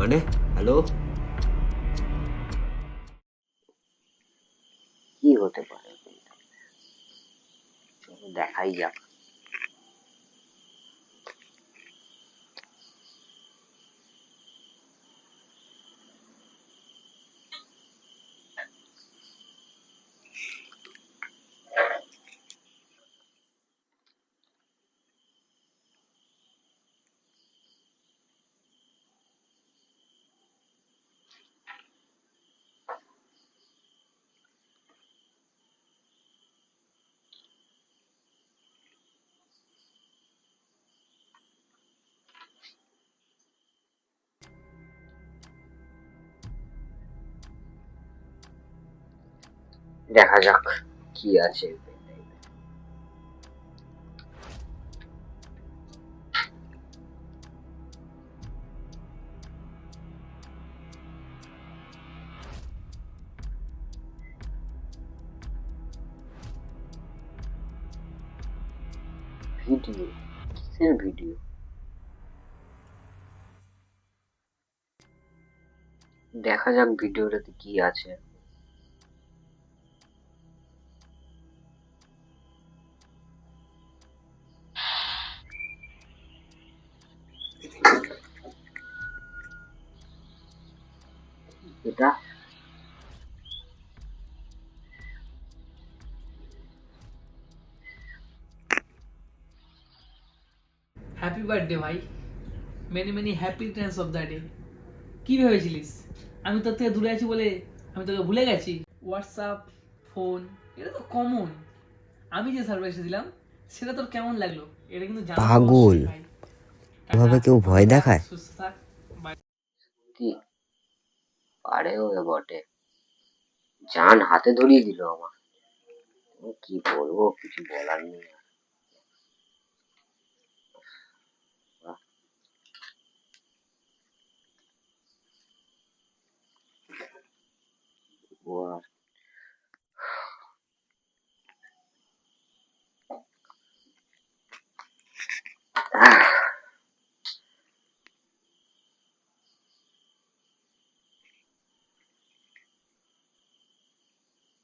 মানে হ্যালো, কি হতে পারে? চলো দেখাই যাক। দেখা যাক কি আছে। ভিডিও? কিসের ভিডিও? দেখা যাক ভিডিওটাতে কি আছে। এটা হ্যাপি বার্থডে ভাই, many many happy Returns of the day. কি ভেবেছিলিস আমি তোর থেকে দূরে আছি বলে আমি তোকে ভুলে গেছি? হোয়াটসঅ্যাপ, ফোন, এটা তো কমন। আমি যে সারপ্রাইজটা দিলাম সেটা তোর কেমন লাগলো এটা কিন্তু জানাস পাগল, অবশ্যই ভাই। টাটা, এভাবে কেউ ভালো ভয় থাক, দেখায়? সুস্থ থাক, বাই। কি পারেও এ বটে, জান হাতে ধরিয়ে দিল আমার। কি বলবো, কিছু বলার নেই আর। বাহ, ও আর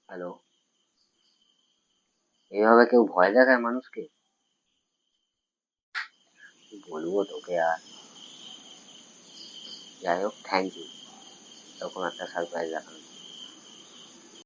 হ্যালো, এভাবে কেউ ভয় দেখায় মানুষকে? কি বলবো তোকে আর। যাই হোক, থ্যাংক ইউ এরকম একটা সারপ্রাইজ দেখানোর জন্য।